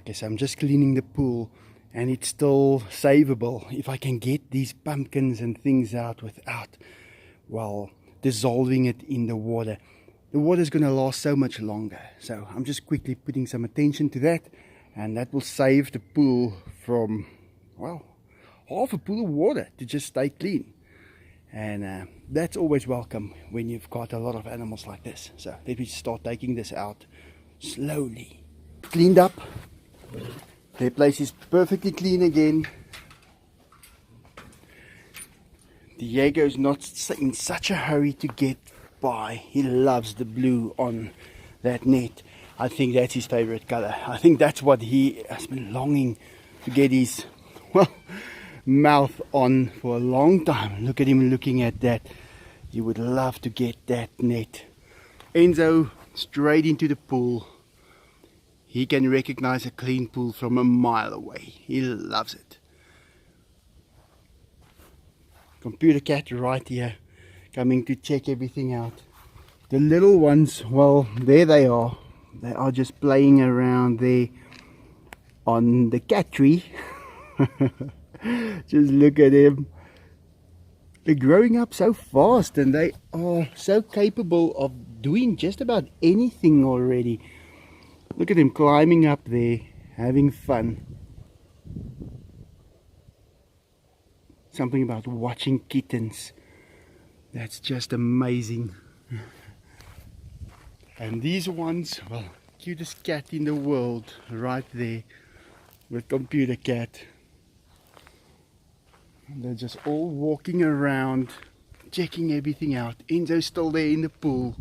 Okay, so I'm just cleaning the pool and it's still savable. If I can get these pumpkins and things out without, well, dissolving it in the water is going to last so much longer. So I'm just quickly putting some attention to that, and that will save the pool from, well, half a pool of water to just stay clean. And that's always welcome when you've got a lot of animals like this. So let me start taking this out slowly. Cleaned up. Their place is perfectly clean again. Diego is not in such a hurry to get by. He loves the blue on that net. I think that's his favorite color. I think that's what he has been longing to get his, well, mouth on for a long time. Look at him looking at that. He would love to get that net. Enzo straight into the pool. He can recognize a clean pool from a mile away. He loves it. Computer cat right here, coming to check everything out. The little ones, well, there they are. They are just playing around there on the cat tree. Just look at them. They're growing up so fast and they are so capable of doing just about anything already. Look at them climbing up there, having fun. Something about watching kittens. That's just amazing. And these ones, well, cutest cat in the world, right there with Computer Cat. They're just all walking around, checking everything out. Enzo's still there in the pool.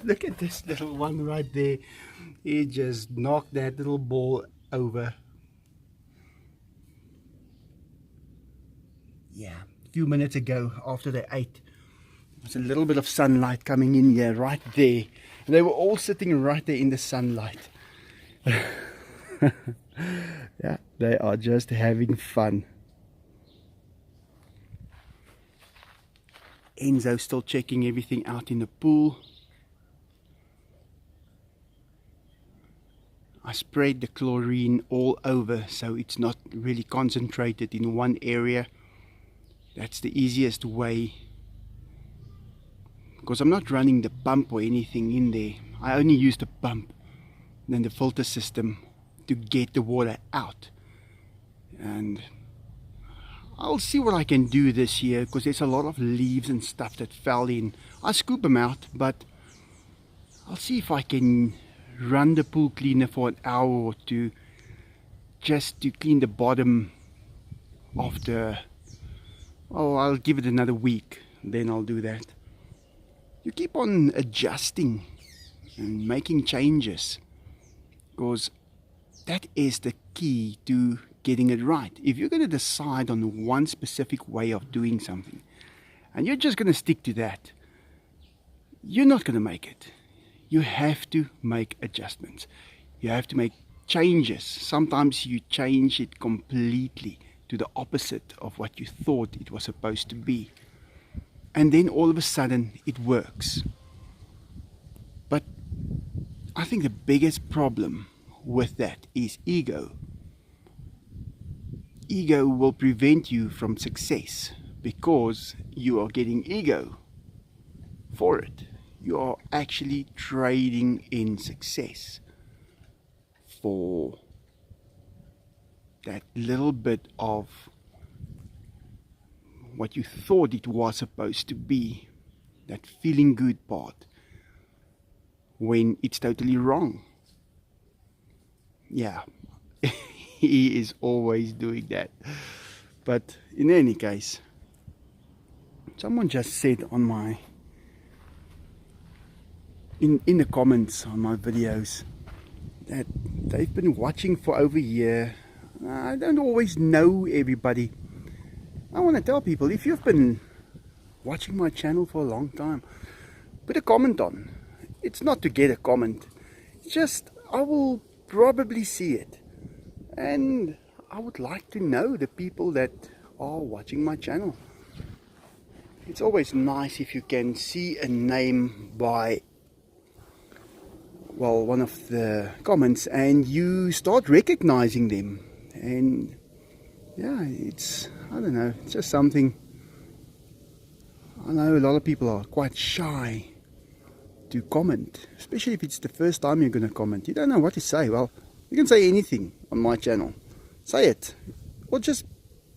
Look at this little one right there. He just knocked that little ball over. Yeah, a few minutes ago after they ate, there's a little bit of sunlight coming in here right there. And they were all sitting right there in the sunlight. Yeah, they are just having fun. Enzo's still checking everything out in the pool. I sprayed the chlorine all over so it's not really concentrated in one area. That's the easiest way, because I'm not running the pump or anything in there. I only use the pump and the filter system to get the water out. And I'll see what I can do this year, because there's a lot of leaves and stuff that fell in. I scoop them out, but I'll see if I can run the pool cleaner for an hour or two just to clean the bottom of the, oh, I'll give it another week, then I'll do that. You keep on adjusting and making changes, because that is the key to getting it right. If you're going to decide on one specific way of doing something and you're just going to stick to that, you're not going to make it. You have to make adjustments. You have to make changes. Sometimes you change it completely to the opposite of what you thought it was supposed to be. And then all of a sudden it works. But I think the biggest problem with that is ego. Ego will prevent you from success because you are getting ego for it. You are actually trading in success for that little bit of what you thought it was supposed to be, that feeling good part, when it's totally wrong. Yeah, he is always doing that. But in any case, someone just said on my in the comments on my videos that they've been watching for over a year. I don't always know everybody. I want to tell people, if you've been watching my channel for a long time, put a comment on. It's not to get a comment, it's just I will probably see it, and I would like to know the people that are watching my channel. It's always nice if you can see a name by well, one of the comments, and you start recognizing them. And yeah, it's, I don't know, it's just something. I know a lot of people are quite shy to comment, especially if it's the first time you're going to comment. You don't know what to say. Well, you can say anything on my channel. Say it. Or just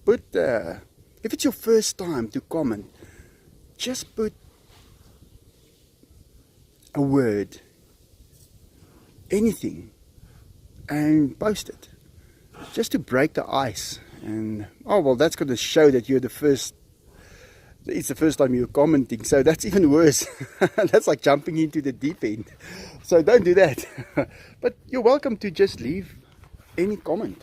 put, if it's your first time to comment, just put a word, anything, and post it. Just to break the ice. And, oh, well, that's going to show that you're the first. It's the first time you're commenting, so that's even worse. That's like jumping into the deep end. So don't do that. But you're welcome to just leave any comment.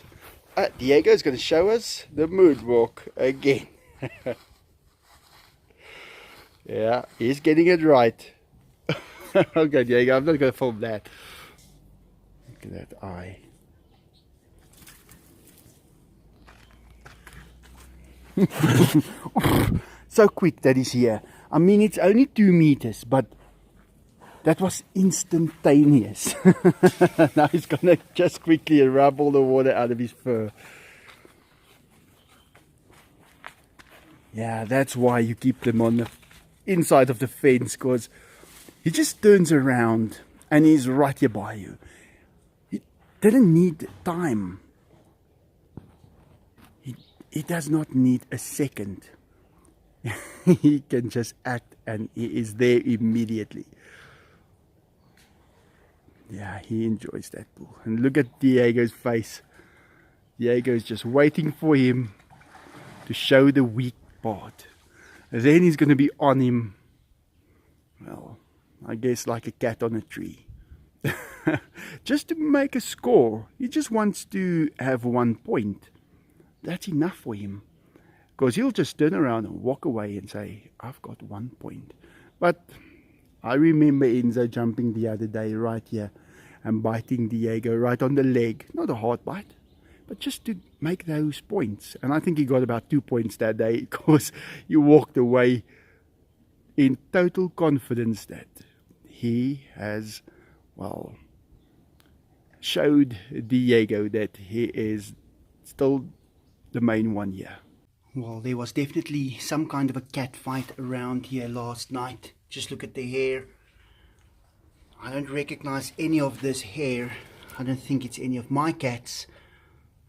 Diego is going to show us the moonwalk again. Yeah, he's getting it right. Okay, Diego, I'm not going to film that. Look at that eye. So quick that he's here. I mean, it's only 2 meters, but that was instantaneous. Now he's gonna just quickly rub all the water out of his fur. Yeah, that's why you keep them on the inside of the fence, because he just turns around and he's right here by you. He didn't need time. He does not need a second. He can just act and he is there immediately. Yeah, he enjoys that pool. And look at Diego's face. Diego's just waiting for him to show the weak part. And then he's going to be on him. Well, I guess like a cat on a tree. Just to make a score. He just wants to have 1 point. That's enough for him. Because he'll just turn around and walk away and say, I've got 1 point. But I remember Enzo jumping the other day right here and biting Diego right on the leg. Not a hard bite, but just to make those points. And I think he got about 2 points that day because he walked away in total confidence that he has, well, showed Diego that he is still the main one here. Well, there was definitely some kind of a cat fight around here last night. Just look at the hair. I don't recognize any of this hair. I don't think it's any of my cats.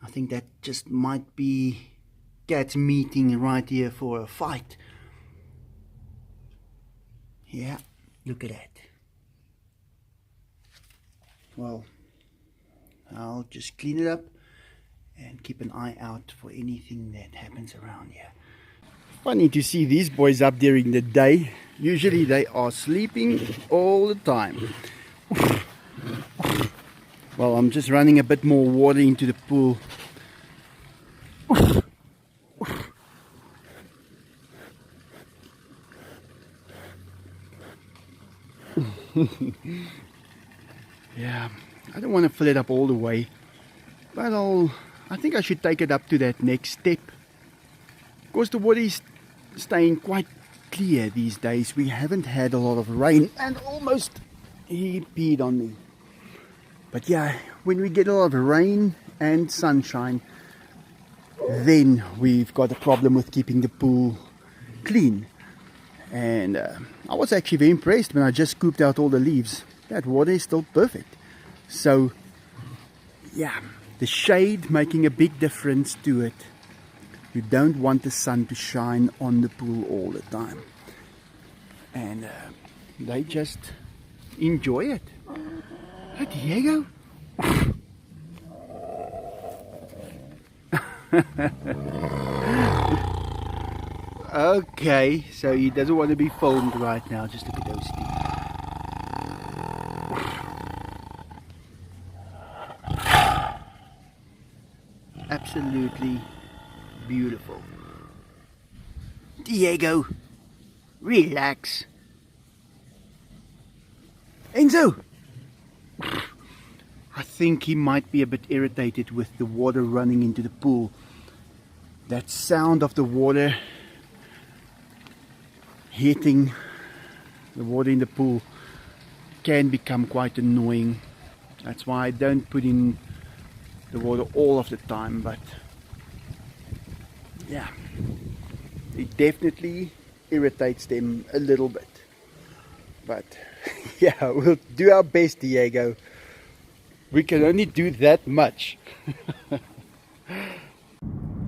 I think that just might be cats meeting right here for a fight. Yeah, look at that. Well, I'll just clean it up and keep an eye out for anything that happens around here. Funny to see these boys up during the day. Usually they are sleeping all the time. Well, I'm just running a bit more water into the pool. Yeah, I don't want to fill it up all the way, but I think I should take it up to that next step. Of course, the water is staying quite clear these days. We haven't had a lot of rain, and almost he peed on me. But yeah, when we get a lot of rain and sunshine, then we've got a problem with keeping the pool clean. And I was actually very impressed when I just scooped out all the leaves. That water is still perfect. So yeah, the shade making a big difference to it. You don't want the sun to shine on the pool all the time. And they just enjoy it. Hey, Diego. Okay, so he doesn't want to be filmed right now. Just look at those teeth. Absolutely beautiful. Diego, relax. Enzo! I think he might be a bit irritated with the water running into the pool. That sound of the water hitting the water in the pool can become quite annoying. That's why I don't put in the water all of the time, but yeah, it definitely irritates them a little bit. But yeah, we'll do our best, Diego. We can only do that much.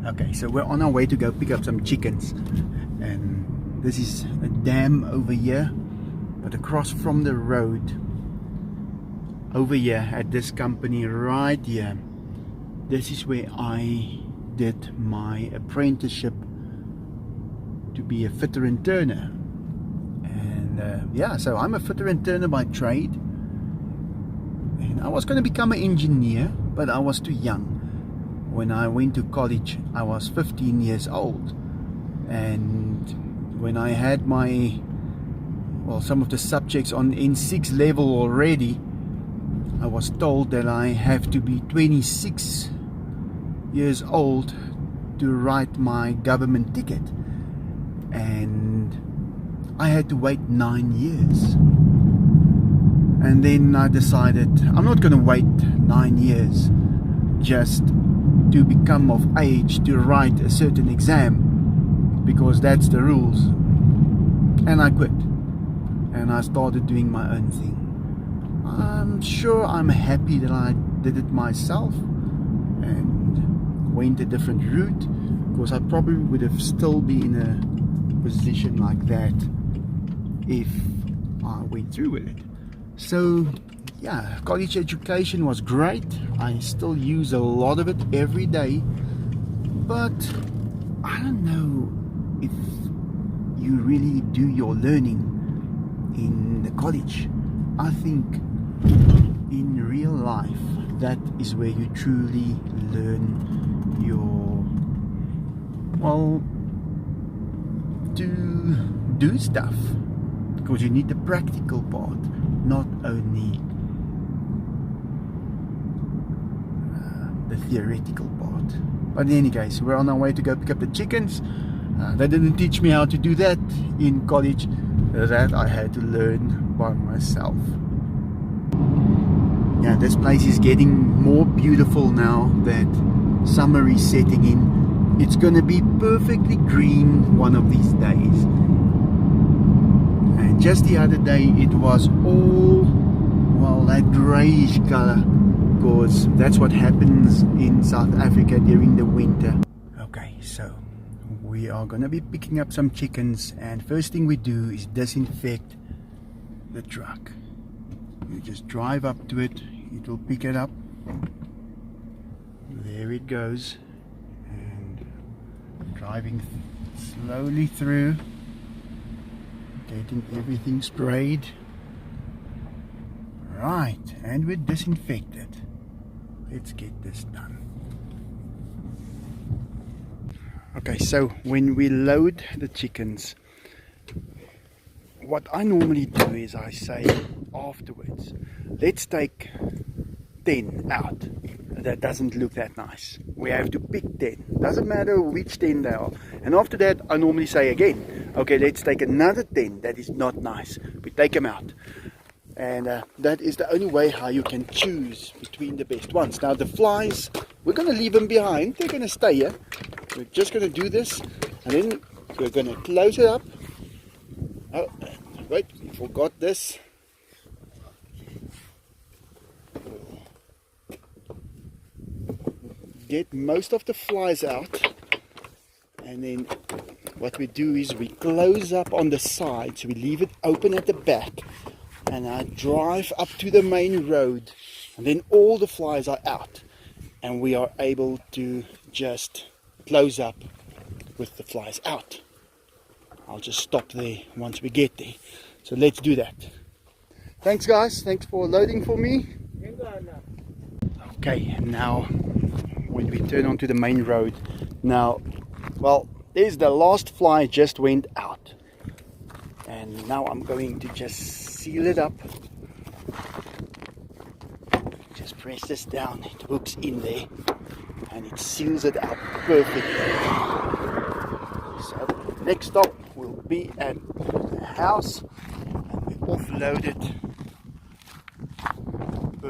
Okay, so we're on our way to go pick up some chickens, and this is a dam over here, but across from the road over here at this company right here, this is where I did my apprenticeship to be a fitter and turner. And yeah, so I'm a fitter and turner by trade, and I was going to become an engineer, but I was too young. When I went to college, I was 15 years old, and when I had my, well, some of the subjects on N6 level already, I was told that I have to be 26 years old to write my government ticket, and I had to wait 9 years. And then I decided I'm not going to wait 9 years just to become of age to write a certain exam, because that's the rules. And I quit, and I started doing my own thing. I'm sure I'm happy that I did it myself and went a different route, because I probably would have still been in a position like that if I went through with it. So yeah, college education was great. I still use a lot of it every day, but I don't know if you really do your learning in the college. I think in real life, that is where you truly learn your, well, to do stuff, because you need the practical part, not only the theoretical part. But in any case, we're on our way to go pick up the chickens. They didn't teach me how to do that in college. That I had to learn by myself. Yeah, this place is getting more beautiful now that summer is setting in. It's gonna be perfectly green one of these days. And just the other day it was all, well, that greyish color, because that's what happens in South Africa during the winter. Okay, so we are gonna be picking up some chickens, and first thing we do is disinfect the truck. You just drive up to it, it will pick it up. There it goes, and driving slowly through, getting everything sprayed. Right, and we're disinfected. Let's get this done. Okay, so when we load the chickens, what I normally do is I say afterwards, let's take 10 out. That doesn't look that nice. We have to pick 10. Doesn't matter which 10 they are. And after that, I normally say again, okay, let's take another 10 that is not nice. We take them out. And that is the only way how you can choose between the best ones. Now the flies, we're going to leave them behind. They're going to stay here. We're just going to do this, and then we're going to close it up. Oh, wait, we forgot this. Get most of the flies out, and then what we do is we close up on the side, so we leave it open at the back, and I drive up to the main road, and then all the flies are out, and we are able to just close up with the flies out. I'll just stop there once we get there. So let's do that. Thanks guys, thanks for loading for me. Okay, and now when we turn onto the main road, now, well, there's the last fly just went out, and now I'm going to just seal it up. Just press this down, it hooks in there and it seals it up perfectly. So next stop will be at the house, and we offload it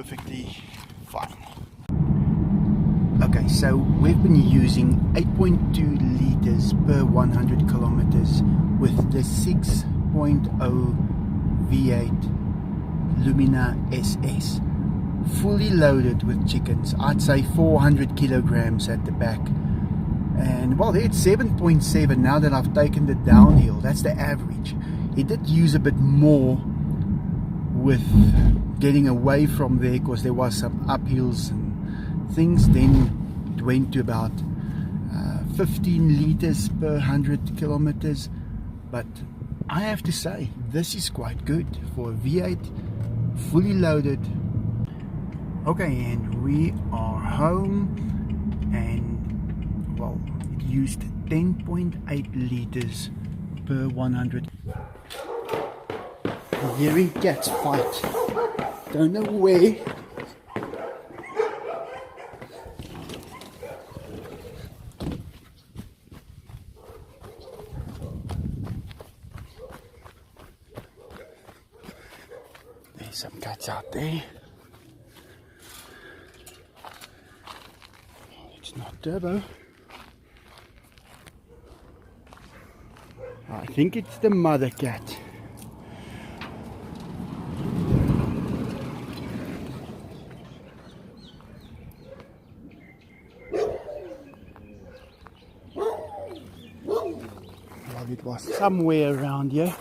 perfectly fine. Okay, so we've been using 8.2 liters per 100 kilometers with the 6.0 V8 Lumina SS, fully loaded with chickens. I'd say 400 kilograms at the back, and well, it's 7.7 now that I've taken the downhill. That's the average. It did use a bit more with getting away from there because there was some uphills and things. Then it went to about 15 liters per 100 kilometers, but I have to say this is quite good for a V8 fully loaded. Okay, and we are home, and well, it used 10.8 liters per 100. Hearing cats fight, don't know where. There's some cats out there. It's not Turbo. I think it's the mother cat. Well, it was somewhere around here.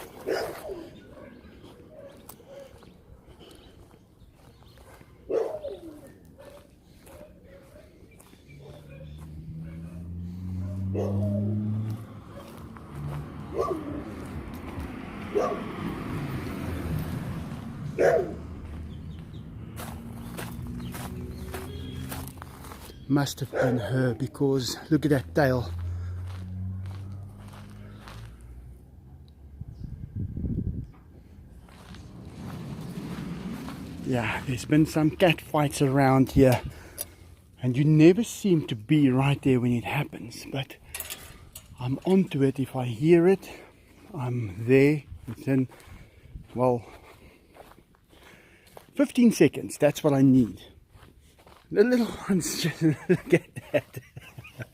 Must have been her, because look at that tail. Yeah, there's been some cat fights around here, and you never seem to be right there when it happens, but I'm onto it. If I hear it, I'm there within, well, 15 seconds. That's what I need. The little ones, just look at that.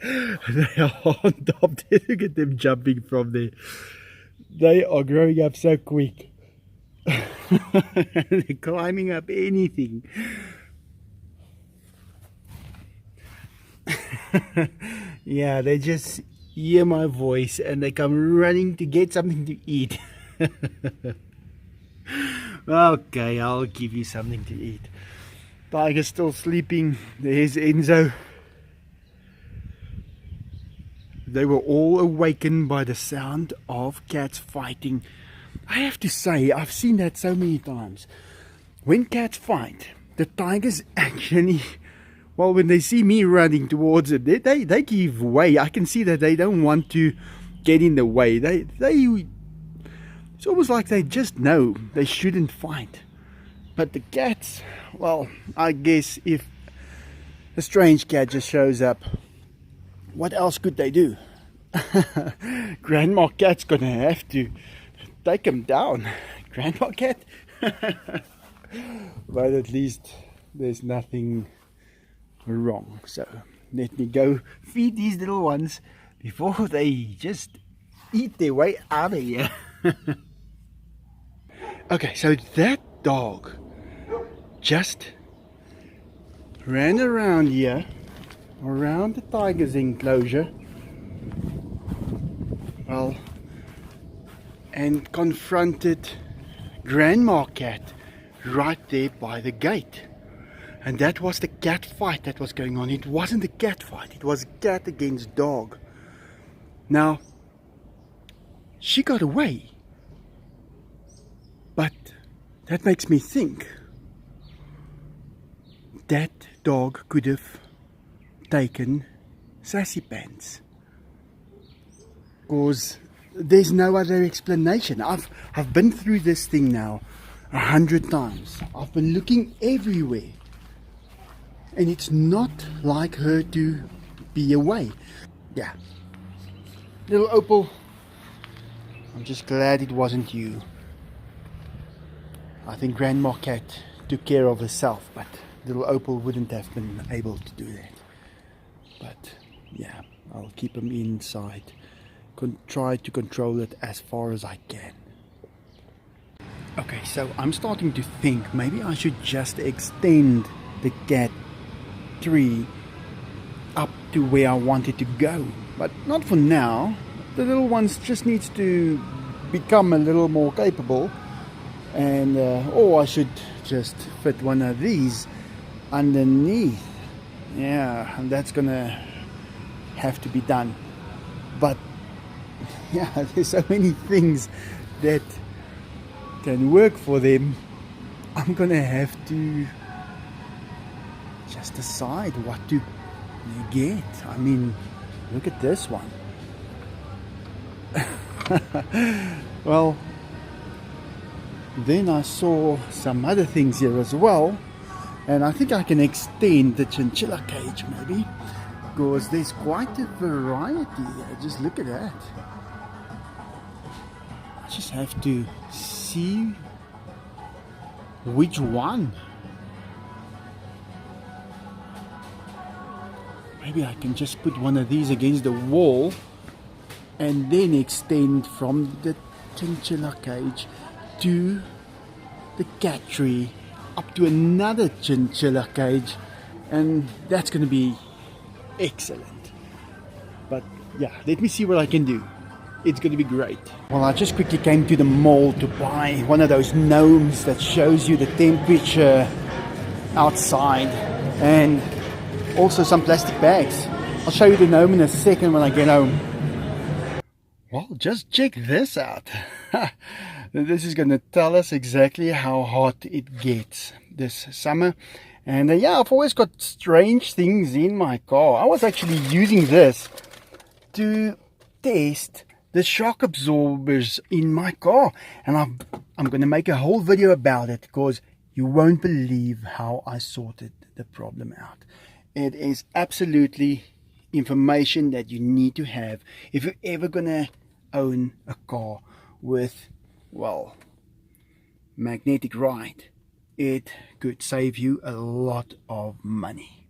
They are on top there. Look at them jumping from there. They are growing up so quick. They're climbing up anything. Yeah, they just hear my voice and they come running to get something to eat. Okay, I'll give you something to eat. Tiger's still sleeping. There's Enzo. They were all awakened by the sound of cats fighting. I have to say, I've seen that so many times. When cats fight, the tigers actually, well, when they see me running towards it, they give way. I can see that they don't want to get in the way. It's almost like they just know they shouldn't fight. But the cats, well, I guess if a strange cat just shows up, what else could they do? Grandma Cat's gonna have to take him down. Grandma Cat. But at least there's nothing wrong. So let me go feed these little ones before they just eat their way out of here. Okay, so that dog just ran around here, around the tiger's enclosure, well, and confronted Grandma Cat right there by the gate. And that was the cat fight that was going on. It wasn't a cat fight, it was cat against dog. Now, she got away, but that makes me think that dog could have taken Sassy Pants, because there's no other explanation. I've been through this thing now 100 times. I've been looking everywhere, and it's not like her to be away. Yeah, little Opal, I'm just glad it wasn't you. I think Grandma Cat took care of herself, but little Opal wouldn't have been able to do that. But yeah, I'll keep him inside, try to control it as far as I can. Okay, so I'm starting to think maybe I should just extend the cat tree up to where I want it to go, but not for now. The little ones just needs to become a little more capable, and or I should just fit one of these underneath. Yeah, and that's gonna have to be done. But yeah, there's so many things that can work for them. I'm gonna have to just decide what to get. I mean, look at this one. Well, then I saw some other things here as well, and I think I can extend the chinchilla cage maybe, because there's quite a variety here. Just look at that. I just have to see which one. Maybe I can just put one of these against the wall and then extend from the chinchilla cage to the cat tree up to another chinchilla cage, and that's going to be excellent. But yeah, let me see what I can do. It's going to be great. Well, I just quickly came to the mall to buy one of those gnomes that shows you the temperature outside, and also some plastic bags. I'll show you the gnome in a second when I get home. Well, just check this out. This is going to tell us exactly how hot it gets this summer. And yeah, I've always got strange things in my car. I was actually using this to test the shock absorbers in my car. And I'm going to make a whole video about it, because you won't believe how I sorted the problem out. It is absolutely information that you need to have if you're ever going to own a car with, well, magnetic ride. It could save you a lot of money.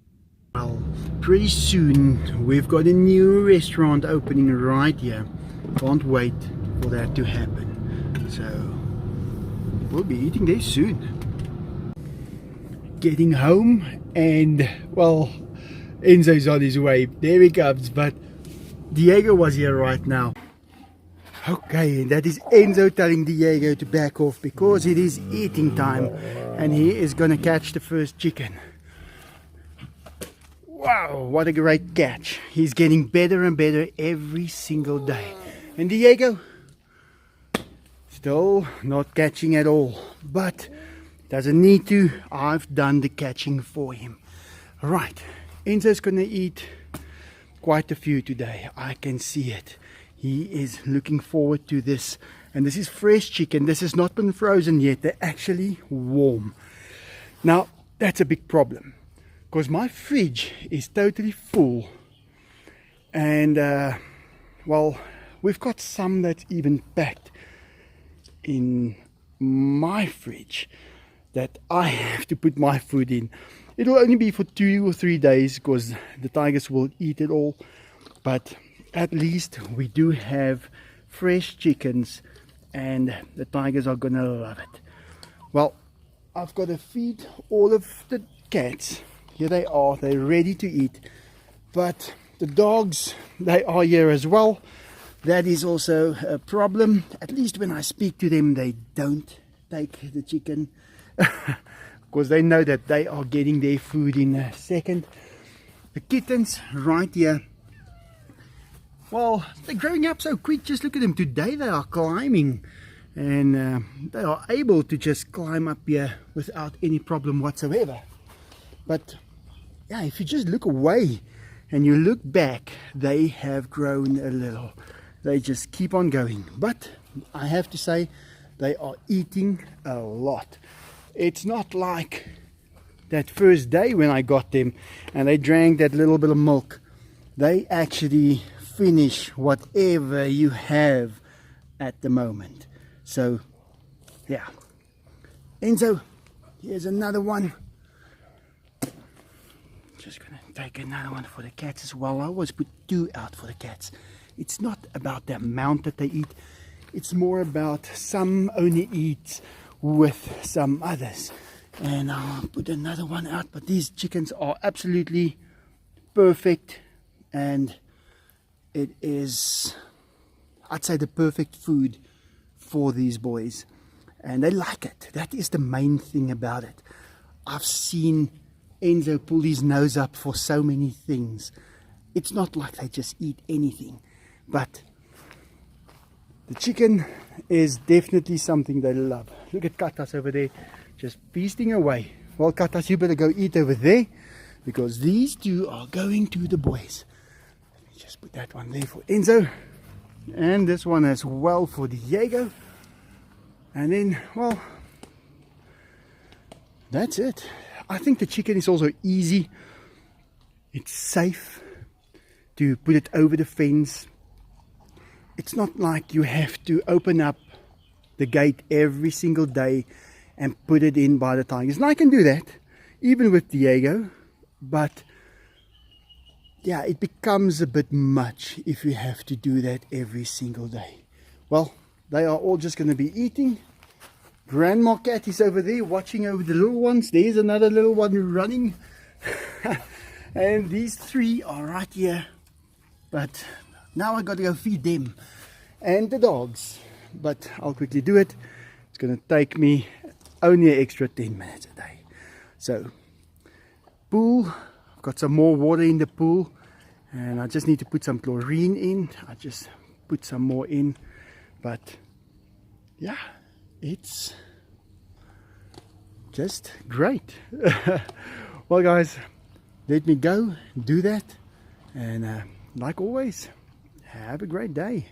Well, pretty soon we've got a new restaurant opening right here. Can't wait for that to happen. So we'll be eating there soon. Getting home, and well, Enzo's on his way. There he comes, but Diego was here right now. Okay, and that is Enzo telling Diego to back off because it is eating time, and he is gonna catch the first chicken. Wow, what a great catch. He's getting better and better every single day. And Diego, still not catching at all, but doesn't need to. I've done the catching for him. Right, Enzo's gonna eat quite a few today. I can see it. He is looking forward to this, and this is fresh chicken. This has not been frozen yet. They're actually warm. Now that's a big problem, because my fridge is totally full, and well, we've got some that's even packed in my fridge that I have to put my food in. It'll only be for 2 or 3 days, because the tigers will eat it all, but at least we do have fresh chickens, and the tigers are gonna love it. Well, I've got to feed all of the cats. Here they are, they're ready to eat. But the dogs, they are here as well. That is also a problem. At least when I speak to them, they don't take the chicken, because they know that they are getting their food in a second. The kittens right here, well, they're growing up so quick. Just look at them. Today they are climbing, and they are able to just climb up here without any problem whatsoever. But yeah, if you just look away and you look back, they have grown a little. They just keep on going. But I have to say, they are eating a lot. It's not like that first day when I got them and they drank that little bit of milk. They actually finish whatever you have at the moment. So yeah, Enzo, Here's another one. Just gonna take another one for the cats as well. I always put 2 out for the cats. It's not about the amount that they eat. It's more about some only eat with some others. And I'll put another one out. But these chickens are absolutely perfect. And it is, I'd say, the perfect food for these boys. And they like it. That is the main thing about it. I've seen Enzo pull his nose up for so many things. It's not like they just eat anything. But the chicken is definitely something they love. Look at Katas over there, just feasting away. Well, Katas, you better go eat over there, because these 2 are going to the boys. Let me just put that one there for Enzo. And this one as well for Diego. And then, well, that's it. I think the chicken is also easy. It's safe to put it over the fence. It's not like you have to open up the gate every single day and put it in by the tigers. And I can do that, even with Diego. But yeah, it becomes a bit much if you have to do that every single day. Well, they are all just going to be eating. Grandma cat is over there watching over the little ones. There's another little one running. And these 3 are right here. But now I got to go feed them and the dogs. But I'll quickly do it. It's going to take me only an extra 10 minutes a day. So, pool. I've got some more water in the pool. And I just need to put some chlorine in. I just put some more in. But yeah, it's just great. Well, guys, let me go do that. And like always, have a great day.